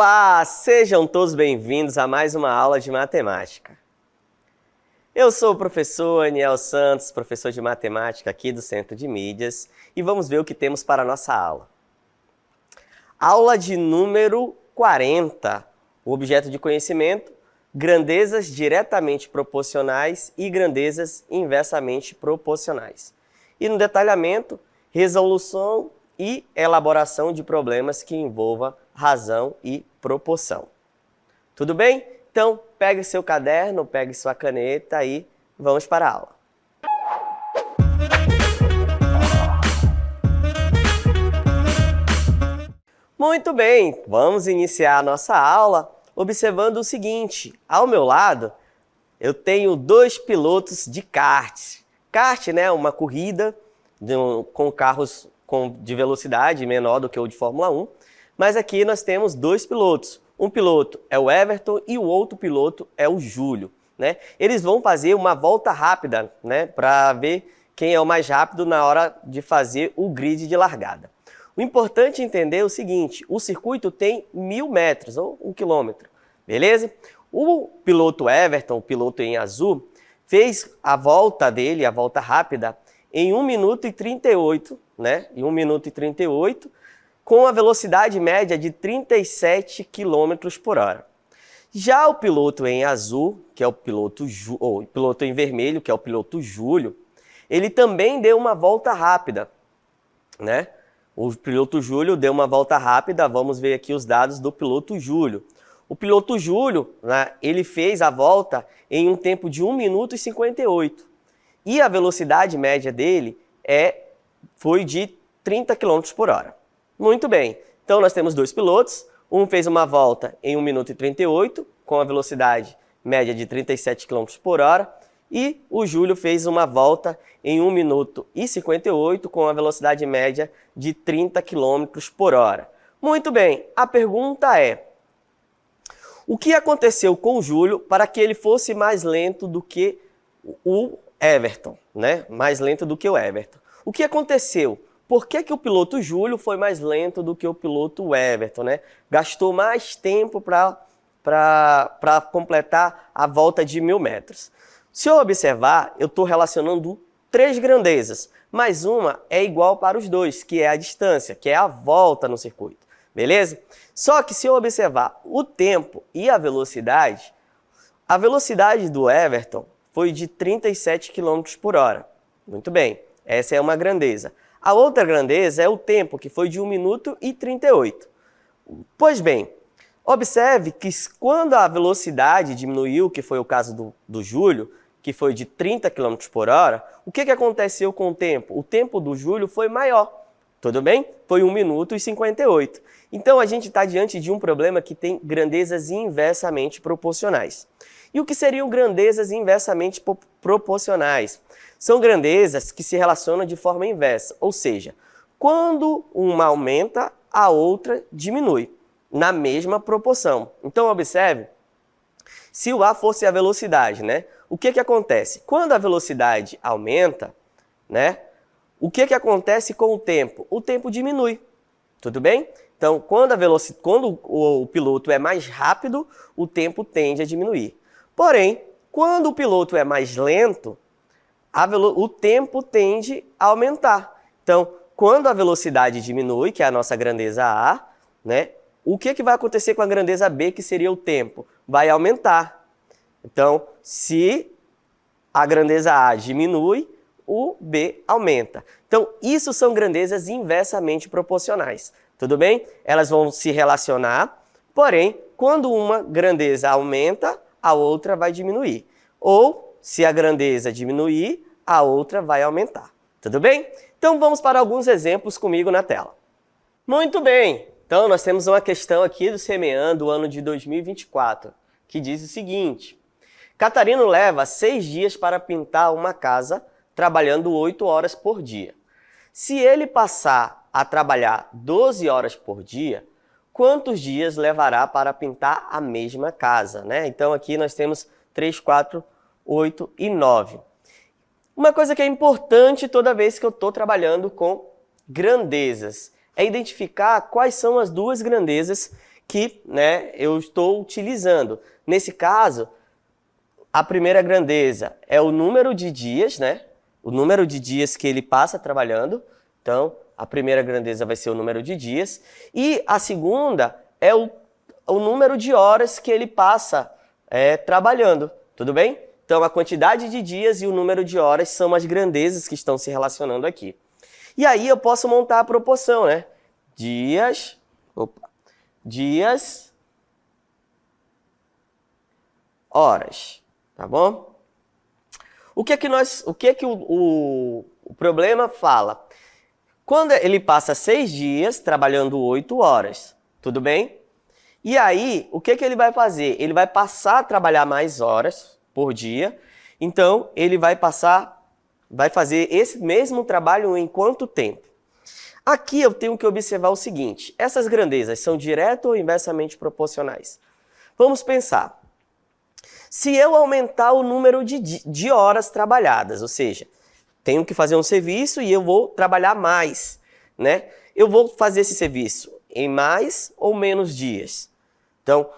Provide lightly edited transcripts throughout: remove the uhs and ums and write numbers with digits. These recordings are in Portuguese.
Olá, sejam todos bem-vindos a mais uma aula de matemática. Eu sou o professor Aniel Santos, professor de matemática aqui do Centro de Mídias, e vamos ver o que temos para a nossa aula. Aula de número 40, o objeto de conhecimento, grandezas diretamente proporcionais e grandezas inversamente proporcionais. E no detalhamento, resolução e elaboração de problemas que envolvam razão e proporção. Tudo bem? Então, pegue seu caderno, pegue sua caneta e vamos para a aula. Muito bem, vamos iniciar a nossa aula observando o seguinte. Ao meu lado, eu tenho dois pilotos de kart. Kart, né, uma corrida com carros de velocidade menor do que o de Fórmula 1, mas aqui nós temos dois pilotos. Um piloto é o Everton e o outro piloto é o Júlio, né? Eles vão fazer uma volta rápida, né, para ver quem é o mais rápido na hora de fazer o grid de largada. O importante é entender o seguinte, o circuito tem 1000 metros, ou 1 quilômetro, beleza? O piloto Everton, o piloto em azul, fez a volta dele, a volta rápida, em 1 minuto e 38, né? Em 1 minuto e 38, com a velocidade média de 37 km por hora. Já o piloto em azul, que é o piloto em vermelho, que é o piloto Júlio, ele também deu uma volta rápida, né? O piloto Júlio deu uma volta rápida, vamos ver aqui os dados do piloto Júlio. O piloto Júlio, né, ele fez a volta em um tempo de 1 minuto e 58. E a velocidade média dele foi de 30 km por hora. Muito bem, então nós temos dois pilotos, um fez uma volta em 1 minuto e 38, com a velocidade média de 37 km por hora, e o Júlio fez uma volta em 1 minuto e 58, com a velocidade média de 30 km por hora. Muito bem, a pergunta é, o que aconteceu com o Júlio para que ele fosse mais lento do que o Everton, né? Mais lento do que o Everton. O que aconteceu? Por que o piloto Júlio foi mais lento do que o piloto Everton, né? Gastou mais tempo para completar a volta de 1000 metros. Se eu observar, eu estou relacionando três grandezas, mas uma é igual para os dois, que é a distância, que é a volta no circuito, beleza? Só que se eu observar o tempo e a velocidade do Everton foi de 37 km por hora. Muito bem, essa é uma grandeza. A outra grandeza é o tempo, que foi de 1 minuto e 38. Pois bem, observe que quando a velocidade diminuiu, que foi o caso do Júlio, que foi de 30 km por hora, o que aconteceu com o tempo? O tempo do Júlio foi maior, tudo bem? Foi 1 minuto e 58. Então a gente está diante de um problema que tem grandezas inversamente proporcionais. E o que seriam grandezas inversamente proporcionais? São grandezas que se relacionam de forma inversa, ou seja, quando uma aumenta, a outra diminui, na mesma proporção. Então, observe, se o A fosse a velocidade, né? O que acontece? Quando a velocidade aumenta, né? O que acontece com o tempo? O tempo diminui, tudo bem? Então, quando o piloto é mais rápido, o tempo tende a diminuir. Porém, quando o piloto é mais lento, o tempo tende a aumentar. Então, quando a velocidade diminui, que é a nossa grandeza A, né, o que vai acontecer com a grandeza B, que seria o tempo? Vai aumentar. Então, se a grandeza A diminui, o B aumenta. Então, isso são grandezas inversamente proporcionais. Tudo bem? Elas vão se relacionar, porém, quando uma grandeza aumenta, a outra vai diminuir. Ou, se a grandeza diminuir, a outra vai aumentar. Tudo bem? Então vamos para alguns exemplos comigo na tela. Muito bem! Então nós temos uma questão aqui do CMEAN do ano de 2024, que diz o seguinte. Catarino leva 6 dias para pintar uma casa, trabalhando 8 horas por dia. Se ele passar a trabalhar 12 horas por dia, quantos dias levará para pintar a mesma casa, né? Então aqui nós temos 3, 4, 8 e 9. Uma coisa que é importante toda vez que eu estou trabalhando com grandezas é identificar quais são as duas grandezas que, né, eu estou utilizando. Nesse caso, a primeira grandeza é o número de dias, né? O número de dias que ele passa trabalhando. Então, a primeira grandeza vai ser o número de dias. E a segunda é o número de horas que ele passa trabalhando. Tudo bem? Então, a quantidade de dias e o número de horas são as grandezas que estão se relacionando aqui. E aí eu posso montar a proporção, né? Dias, horas, tá bom? O que é que o problema fala? Quando ele passa 6 dias trabalhando 8 horas, tudo bem? E aí, o que ele vai fazer? Ele vai passar a trabalhar mais horas por dia, então ele vai fazer esse mesmo trabalho em quanto tempo? Aqui eu tenho que observar o seguinte, essas grandezas são direto ou inversamente proporcionais? Vamos pensar. Se eu aumentar o número de horas trabalhadas, ou seja, tenho que fazer um serviço e eu vou trabalhar mais, né? Eu vou fazer esse serviço em mais ou menos dias. Então,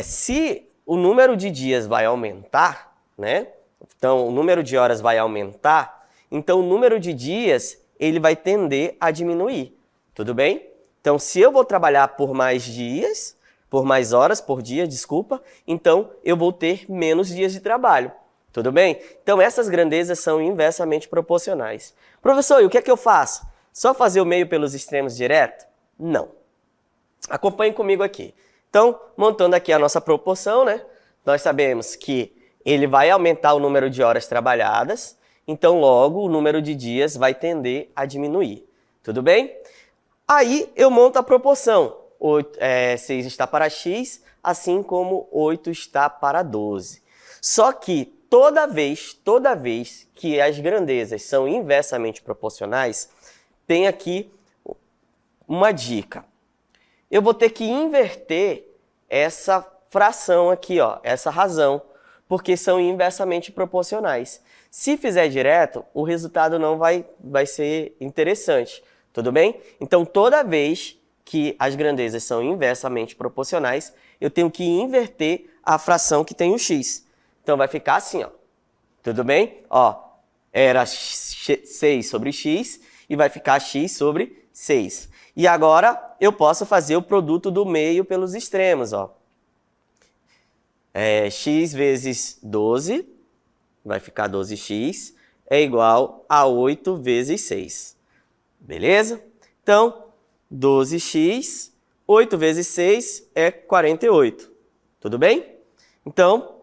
se o número de dias vai aumentar, né? Então, o número de horas vai aumentar, então o número de dias ele vai tender a diminuir, tudo bem? Então, se eu vou trabalhar por mais dias, por mais horas por dia, desculpa, então eu vou ter menos dias de trabalho, tudo bem? Então, essas grandezas são inversamente proporcionais. Professor, e o que é que eu faço? Só fazer o meio pelos extremos direto? Não. Acompanhe comigo aqui. Então, montando aqui a nossa proporção, né? Nós sabemos que ele vai aumentar o número de horas trabalhadas, então logo o número de dias vai tender a diminuir. Tudo bem? Aí eu monto a proporção. 6 está para x, assim como 8 está para 12. Só que toda vez que as grandezas são inversamente proporcionais, tem aqui uma dica. Eu vou ter que inverter essa fração aqui, ó, essa razão, porque são inversamente proporcionais. Se fizer direto, o resultado não vai ser interessante, tudo bem? Então, toda vez que as grandezas são inversamente proporcionais, eu tenho que inverter a fração que tem o x. Então, vai ficar assim, ó, tudo bem? Ó, era 6 sobre x e vai ficar x sobre 6. E agora eu posso fazer o produto do meio pelos extremos, ó. X vezes 12, vai ficar 12x, é igual a 8 vezes 6. Beleza? Então, 12x, 8 vezes 6 é 48. Tudo bem? Então,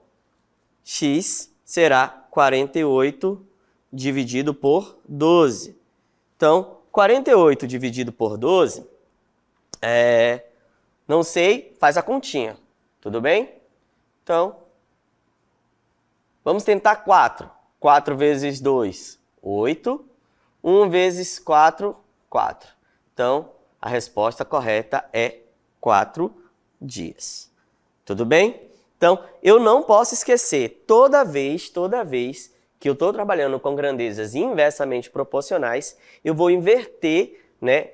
x será 48 dividido por 12. Então, 48 dividido por 12, não sei, faz a continha. Tudo bem? Então, vamos tentar 4. 4 vezes 2, 8. 1 vezes 4, 4. Então, a resposta correta é 4 dias. Tudo bem? Então, eu não posso esquecer, toda vez que eu estou trabalhando com grandezas inversamente proporcionais, eu vou inverter, né,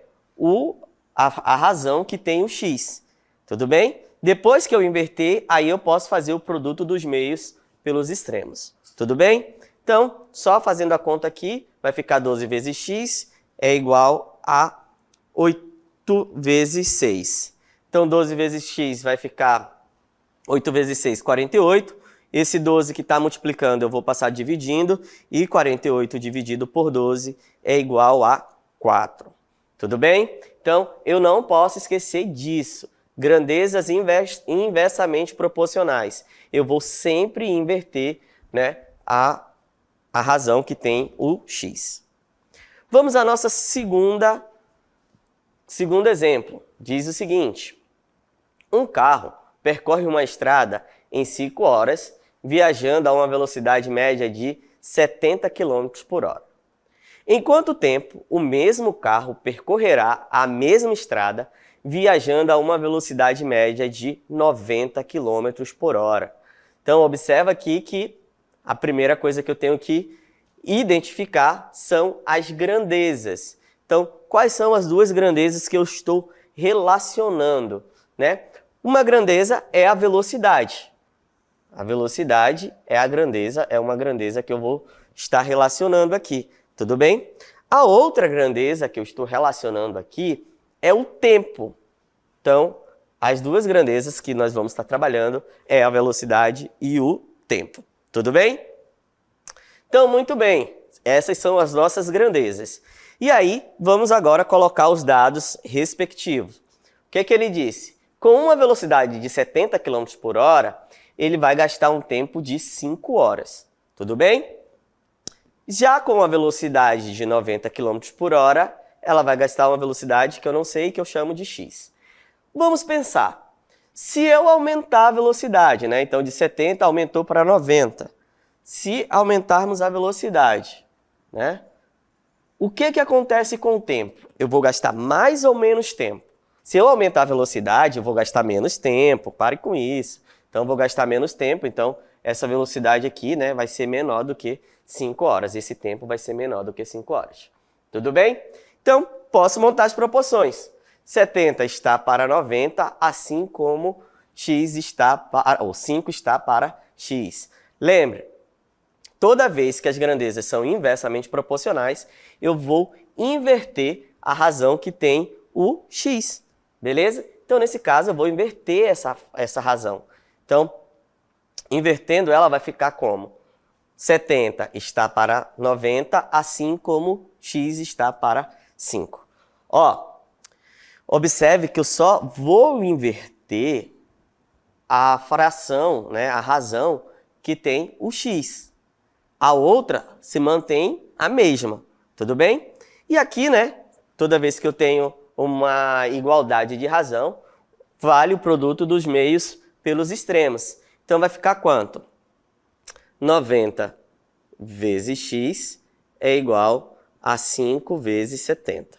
a razão que tem o x. Tudo bem? Depois que eu inverter, aí eu posso fazer o produto dos meios pelos extremos. Tudo bem? Então, só fazendo a conta aqui, vai ficar 12 vezes x é igual a 8 vezes 6. Então, 12 vezes x vai ficar 8 vezes 6, 48. Esse 12 que está multiplicando eu vou passar dividindo e 48 dividido por 12 é igual a 4. Tudo bem? Então, eu não posso esquecer disso. Grandezas inversamente proporcionais. Eu vou sempre inverter, né, a razão que tem o x. Vamos à nossa segundo exemplo. Diz o seguinte: um carro percorre uma estrada em 5 horas, viajando a uma velocidade média de 70 km por hora. Em quanto tempo o mesmo carro percorrerá a mesma estrada, viajando a uma velocidade média de 90 km por hora? Então, observa aqui que a primeira coisa que eu tenho que identificar são as grandezas. Então, quais são as duas grandezas que eu estou relacionando, né? Uma grandeza é a velocidade. A velocidade é a grandeza, é uma grandeza que eu vou estar relacionando aqui, tudo bem? A outra grandeza que eu estou relacionando aqui é o tempo. Então, as duas grandezas que nós vamos estar trabalhando é a velocidade e o tempo, tudo bem? Então, muito bem, essas são as nossas grandezas. E aí, vamos agora colocar os dados respectivos. O que é que ele disse? Com uma velocidade de 70 km por hora, ele vai gastar um tempo de 5 horas, tudo bem? Já com a velocidade de 90 km por hora, ela vai gastar uma velocidade que eu não sei, que eu chamo de x. Vamos pensar, se eu aumentar a velocidade, né? Então de 70 aumentou para 90. Se aumentarmos a velocidade, né? O que acontece com o tempo? Eu vou gastar mais ou menos tempo. Se eu aumentar a velocidade, eu vou gastar menos tempo, pare com isso. Então, eu vou gastar menos tempo, então essa velocidade aqui, né, vai ser menor do que 5 horas. Esse tempo vai ser menor do que 5 horas. Tudo bem? Então, posso montar as proporções. 70 está para 90, assim como x está para, ou 5 está para x. Lembre, toda vez que as grandezas são inversamente proporcionais, eu vou inverter a razão que tem o x, beleza? Então, nesse caso, eu vou inverter essa razão. Então, invertendo ela vai ficar como? 70 está para 90, assim como x está para 5. Ó, observe que eu só vou inverter a fração, né, a razão que tem o x. A outra se mantém a mesma, tudo bem? E aqui, né, toda vez que eu tenho uma igualdade de razão, vale o produto dos meios pelos extremos. Então, vai ficar quanto? 90 vezes x é igual a 5 vezes 70.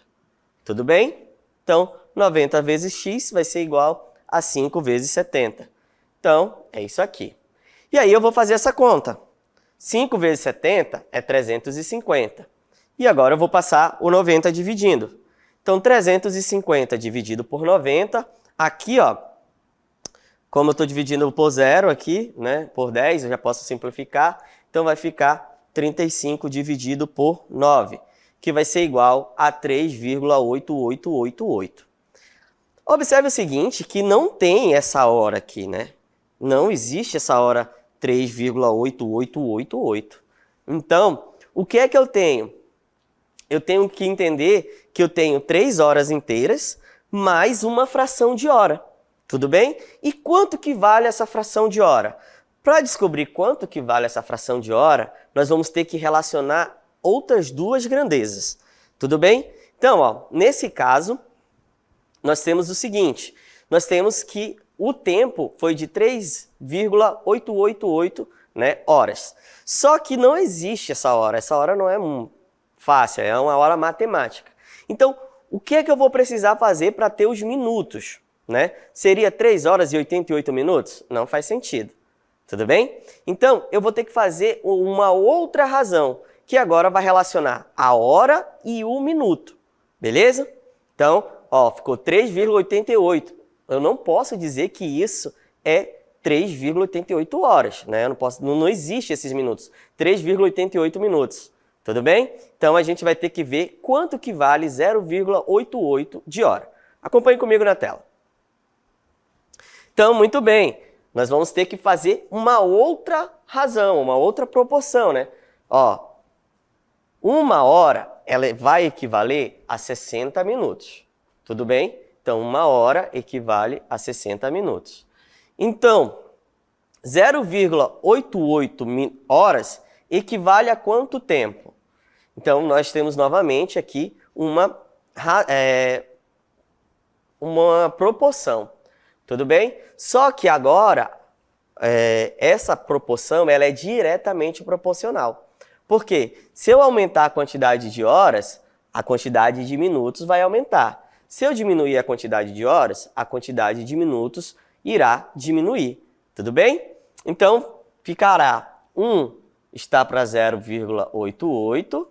Tudo bem? Então, 90 vezes x vai ser igual a 5 vezes 70. Então, é isso aqui. E aí, eu vou fazer essa conta. 5 vezes 70 é 350. E agora eu vou passar o 90 dividindo. Então, 350 dividido por 90, aqui, ó, como eu estou dividindo por 0 aqui, né, por 10, eu já posso simplificar. Então, vai ficar 35 dividido por 9, que vai ser igual a 3,8888. Observe o seguinte, que não tem essa hora aqui, né? Não existe essa hora 3,8888. Então, o que é que eu tenho? Eu tenho que entender que eu tenho 3 horas inteiras mais uma fração de hora. Tudo bem? E quanto que vale essa fração de hora? Para descobrir quanto que vale essa fração de hora, nós vamos ter que relacionar outras duas grandezas. Tudo bem? Então, ó, nesse caso, nós temos o seguinte. Nós temos que o tempo foi de 3,888, né, horas. Só que não existe essa hora. Essa hora não é fácil, é uma hora matemática. Então, o que é que eu vou precisar fazer para ter os minutos? Né? Seria 3 horas e 88 minutos? Não faz sentido. Tudo bem? Então, eu vou ter que fazer uma outra razão, que agora vai relacionar a hora e o minuto. Beleza? Então, ó, ficou 3,88. Eu não posso dizer que isso é 3,88 horas. Né? Eu não posso, não existe esses minutos. 3,88 minutos. Tudo bem? Então, a gente vai ter que ver quanto que vale 0,88 de hora. Acompanhe comigo na tela. Então, muito bem, nós vamos ter que fazer uma outra razão, uma outra proporção, né? Ó, 1 hora ela vai equivaler a 60 minutos, tudo bem? Então, 1 hora equivale a 60 minutos. Então, 0,88 horas equivale a quanto tempo? Então, nós temos novamente aqui uma proporção. Tudo bem? Só que agora, essa proporção ela é diretamente proporcional. Por quê? Se eu aumentar a quantidade de horas, a quantidade de minutos vai aumentar. Se eu diminuir a quantidade de horas, a quantidade de minutos irá diminuir. Tudo bem? Então, ficará 1 está para 0,88,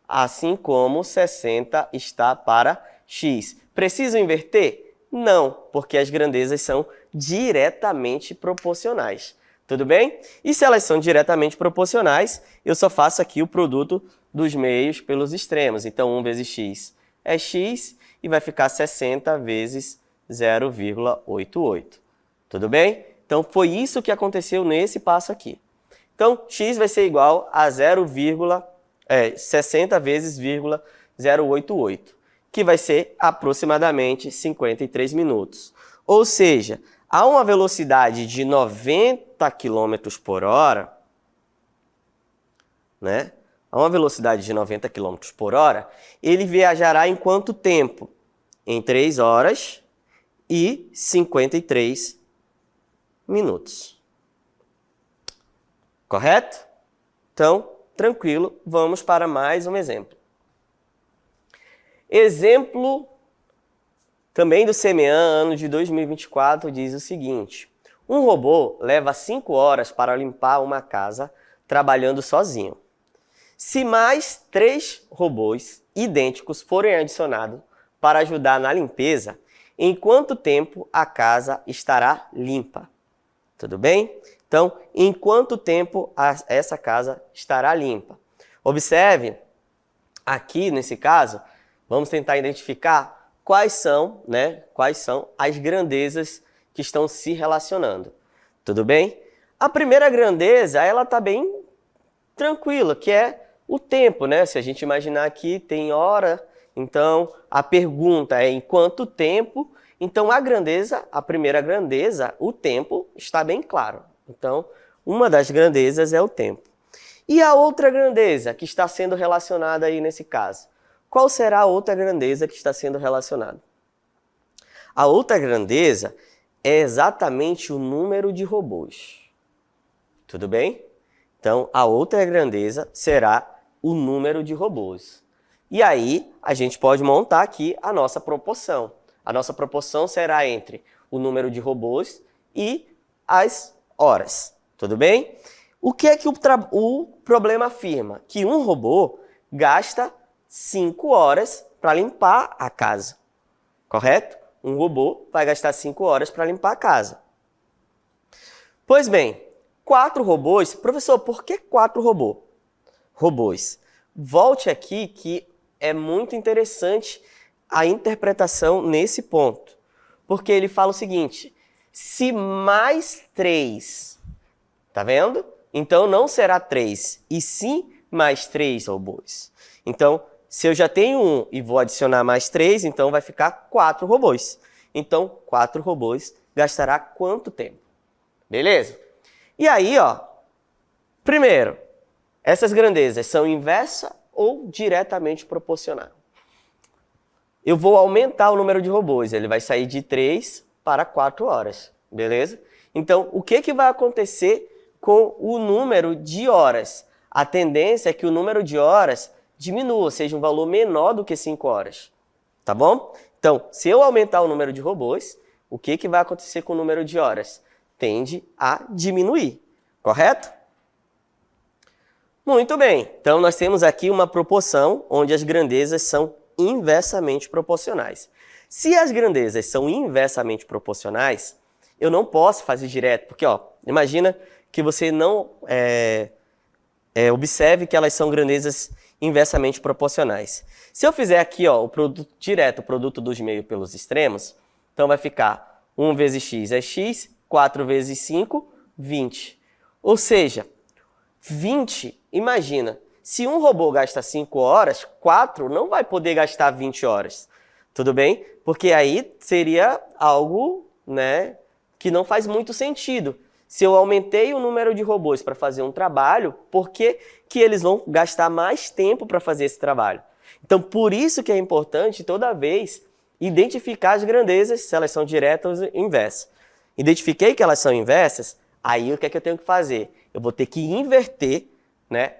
assim como 60 está para x. Preciso inverter? Não, porque as grandezas são diretamente proporcionais. Tudo bem? E se elas são diretamente proporcionais, eu só faço aqui o produto dos meios pelos extremos. Então, 1 vezes x é x e vai ficar 60 vezes 0,88. Tudo bem? Então, foi isso que aconteceu nesse passo aqui. Então, x vai ser igual a 60 vezes 0,088, que vai ser aproximadamente 53 minutos. Ou seja, a uma velocidade de 90 km por hora, né? A uma velocidade de 90 km por hora, ele viajará em quanto tempo? Em 3 horas e 53 minutos. Correto? Então, tranquilo, vamos para mais um exemplo. Exemplo também do CMEAN, ano de 2024, diz o seguinte: um robô leva 5 horas para limpar uma casa trabalhando sozinho. Se mais 3 robôs idênticos forem adicionados para ajudar na limpeza, em quanto tempo a casa estará limpa? Tudo bem? Então, em quanto tempo essa casa estará limpa? Observe, aqui nesse caso, vamos tentar identificar quais são as grandezas que estão se relacionando. Tudo bem? A primeira grandeza, ela está bem tranquila, que é o tempo, né? Se a gente imaginar aqui, tem hora, então a pergunta é em quanto tempo. Então a primeira grandeza, o tempo, está bem claro. Então, uma das grandezas é o tempo. E a outra grandeza que está sendo relacionada aí nesse caso? Qual será a outra grandeza que está sendo relacionada? A outra grandeza é exatamente o número de robôs. Tudo bem? Então, a outra grandeza será o número de robôs. E aí, a gente pode montar aqui a nossa proporção. A nossa proporção será entre o número de robôs e as horas. Tudo bem? O que é que o problema afirma? Que um robô gasta 5 horas para limpar a casa. Correto? Um robô vai gastar 5 horas para limpar a casa. Pois bem, 4 robôs... Professor, por que 4 robôs? Volte aqui que é muito interessante a interpretação nesse ponto. Porque ele fala o seguinte: se mais 3, tá vendo? Então não será 3, e sim mais 3 robôs. Então, se eu já tenho 1 e vou adicionar mais 3, então vai ficar 4 robôs. Então, 4 robôs gastará quanto tempo? Beleza? E aí, ó, primeiro, essas grandezas são inversa ou diretamente proporcional? Eu vou aumentar o número de robôs, ele vai sair de 3 para 4 horas, beleza? Então, o que vai acontecer com o número de horas? A tendência é que o número de horas diminua, seja um valor menor do que 5 horas, tá bom? Então, se eu aumentar o número de robôs, o que vai acontecer com o número de horas? Tende a diminuir, correto? Muito bem, então nós temos aqui uma proporção onde as grandezas são inversamente proporcionais. Se as grandezas são inversamente proporcionais, eu não posso fazer direto, porque ó, imagina que você não observe que elas são grandezas inversamente proporcionais. Se eu fizer aqui ó, o produto direto, o produto dos meios pelos extremos, então vai ficar 1 vezes x é x, 4 vezes 5, 20. Ou seja, 20, imagina, se um robô gasta 5 horas, 4 não vai poder gastar 20 horas. Tudo bem? Porque aí seria algo, né, que não faz muito sentido. Se eu aumentei o número de robôs para fazer um trabalho, por que eles vão gastar mais tempo para fazer esse trabalho? Então, por isso que é importante, toda vez, identificar as grandezas, se elas são diretas ou inversas. Identifiquei que elas são inversas, aí o que é que eu tenho que fazer? Eu vou ter que inverter, né,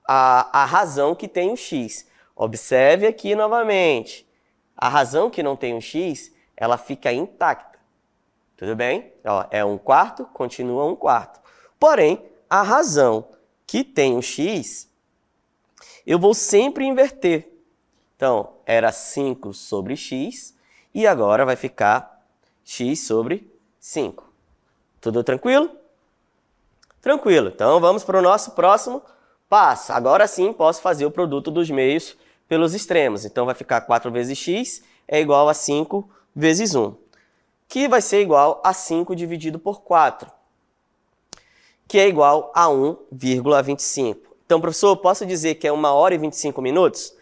a razão que tem o x. Observe aqui novamente. A razão que não tem o x, ela fica intacta. Tudo bem? Ó, é 1/4, continua 1/4. Porém, a razão que tem o x, eu vou sempre inverter. Então, era 5 sobre x e agora vai ficar x sobre 5. Tudo tranquilo? Tranquilo. Então, vamos para o nosso próximo passo. Agora sim, posso fazer o produto dos meios pelos extremos. Então, vai ficar 4 vezes x é igual a 5 vezes 1, que vai ser igual a 5 dividido por 4, que é igual a 1,25. Então, professor, posso dizer que é 1 hora e 25 minutos?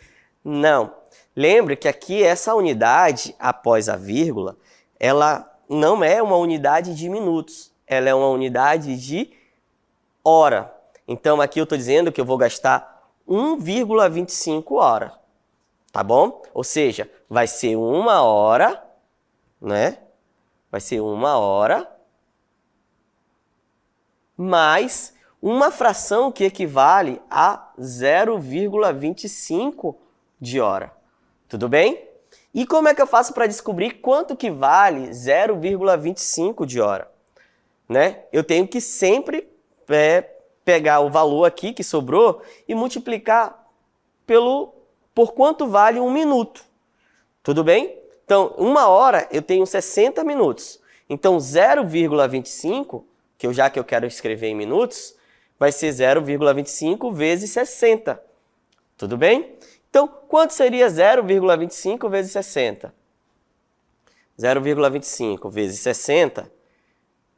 Não. Lembre que aqui essa unidade, após a vírgula, ela não é uma unidade de minutos, ela é uma unidade de hora. Então, aqui eu estou dizendo que eu vou gastar 1,25 hora, tá bom? Ou seja, vai ser 1 hora, né? Vai ser 1 hora mais uma fração que equivale a 0,25 de hora. Tudo bem? E como é que eu faço para descobrir quanto que vale 0,25 de hora? Né? Eu tenho que sempre pegar o valor aqui que sobrou e multiplicar por quanto vale 1 minuto. Tudo bem? Então, 1 hora eu tenho 60 minutos. Então, 0,25, que eu quero escrever em minutos, vai ser 0,25 vezes 60. Tudo bem? Então, quanto seria 0,25 vezes 60? 0,25 vezes 60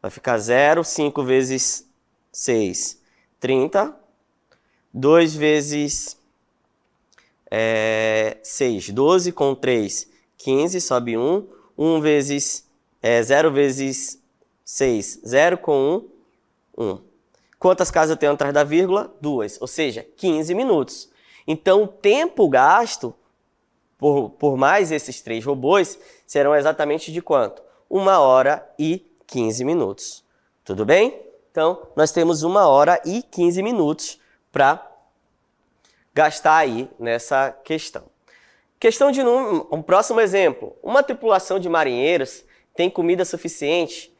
vai ficar 0, 5 vezes 6, 30. 2 vezes 6, 12, com 3, 15, sobe 1. 0 vezes 6, 0 com 1, 1. Quantas casas eu tenho atrás da vírgula? 2, ou seja, 15 minutos. Então, o tempo gasto por mais esses 3 robôs serão exatamente de quanto? 1 hora e 15 minutos. Tudo bem? Então, nós temos 1 hora e 15 minutos para gastar aí nessa questão. Questão de número, um próximo exemplo. Uma tripulação de marinheiros tem comida suficiente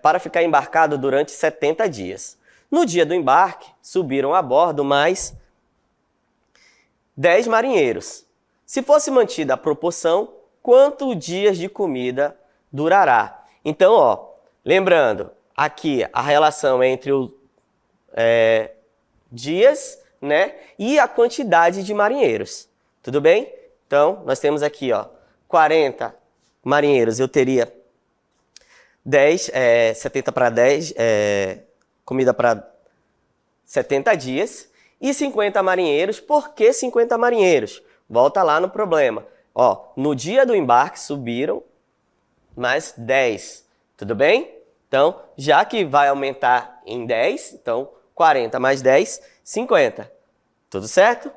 para ficar embarcado durante 70 dias. No dia do embarque, subiram a bordo mais 10 marinheiros. Se fosse mantida a proporção, quantos dias de comida durará? Então, lembrando, aqui a relação entre os dias, né, e a quantidade de marinheiros. Tudo bem? Então, nós temos aqui 40 marinheiros, eu teria 70 para 10, comida para 70 dias, e 50 marinheiros. Por que 50 marinheiros? Volta lá no problema. No dia do embarque subiram mais 10. Tudo bem? Então, já que vai aumentar em 10, então 40 mais 10, 50. Tudo certo?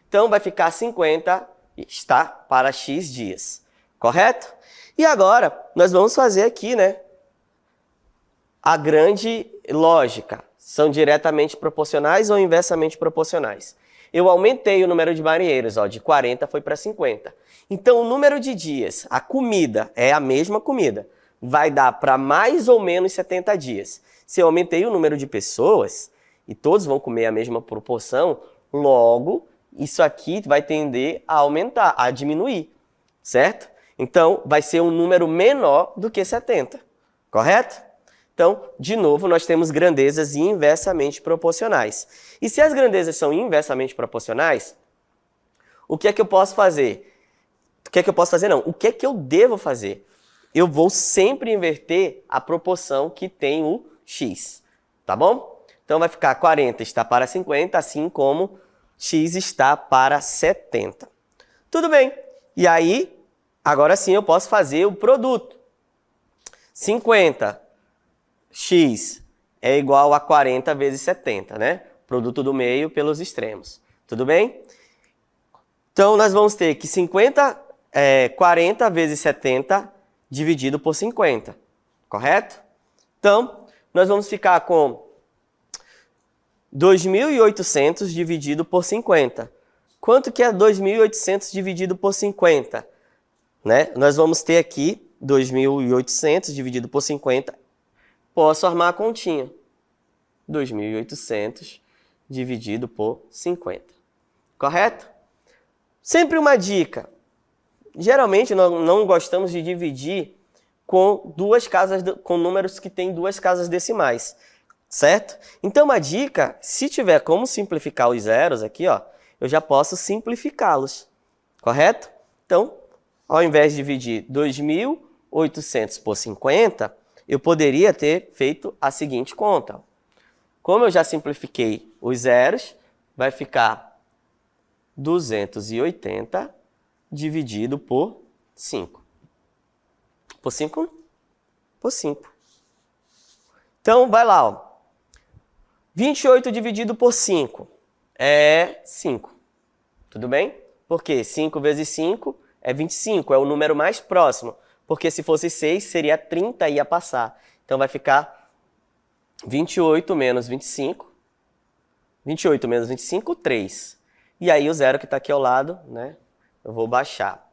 Então, vai ficar 50, está para x dias. Correto? E agora, nós vamos fazer aqui, né, a grande lógica. São diretamente proporcionais ou inversamente proporcionais? Eu aumentei o número de marinheiros, de 40 foi para 50. Então, o número de dias, a comida é a mesma comida, vai dar para mais ou menos 70 dias. Se eu aumentei o número de pessoas e todos vão comer a mesma proporção, logo, isso aqui vai tender a aumentar, a diminuir, certo? Então, vai ser um número menor do que 70, correto? Então, de novo, nós temos grandezas inversamente proporcionais. E se as grandezas são inversamente proporcionais, o que é que eu posso fazer? O que é que eu posso fazer? Não, o que é que eu devo fazer? Eu vou sempre inverter a proporção que tem o x, tá bom? Então, vai ficar 40 está para 50, assim como x está para 70. Tudo bem. E aí, agora sim eu posso fazer o produto. 50x é igual a 40 vezes 70, né? Produto do meio pelos extremos. Tudo bem? Então, nós vamos ter que 40 vezes 70 dividido por 50, correto? Então, nós vamos ficar com 2.800 dividido por 50. Quanto que é 2.800 dividido por 50? Né? Nós vamos ter aqui 2.800 dividido por 50. Posso armar a continha. 2.800 dividido por 50. Correto? Sempre uma dica. geralmente nós não gostamos de dividir com com números que têm 2 casas decimais, certo? Então, uma dica, se tiver como simplificar os zeros aqui, ó, eu já posso simplificá-los, correto? Então, ao invés de dividir 2.800 por 50, eu poderia ter feito a seguinte conta. Como eu já simplifiquei os zeros, vai ficar 280 dividido por 5. Por 5? Por 5. Então, vai lá, ó. 28 dividido por 5 é 5. Tudo bem? Porque 5 vezes 5 é 25, é o número mais próximo. Porque se fosse 6, seria 30 e ia passar. Então, vai ficar 28 menos 25. 28 menos 25, 3. E aí, o zero que está aqui ao lado, né? Eu vou baixar.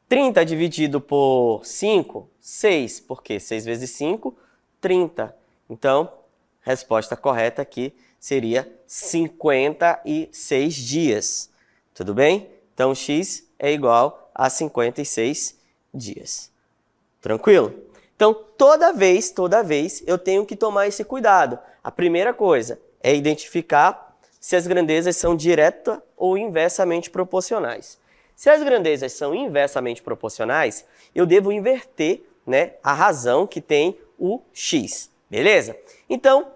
30 dividido por 5, 6. Por quê? 6 vezes 5, 30. Então, a resposta correta aqui seria 56 dias. Tudo bem? Então, x é igual a 56 dias. Tranquilo? Então, toda vez eu tenho que tomar esse cuidado. A primeira coisa é identificar se as grandezas são direta ou inversamente proporcionais. Se as grandezas são inversamente proporcionais, eu devo inverter, né, a razão que tem o x. Beleza? Então,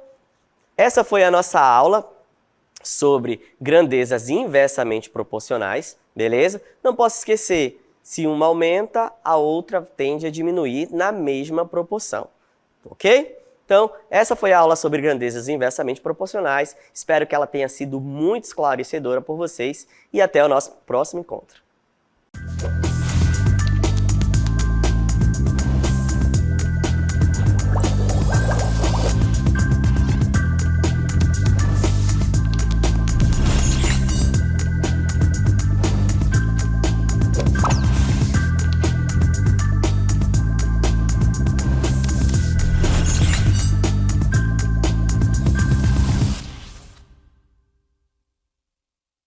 essa foi a nossa aula sobre grandezas inversamente proporcionais. Beleza? Não posso esquecer, se uma aumenta, a outra tende a diminuir na mesma proporção. Ok? Então, essa foi a aula sobre grandezas inversamente proporcionais. Espero que ela tenha sido muito esclarecedora por vocês e até o nosso próximo encontro.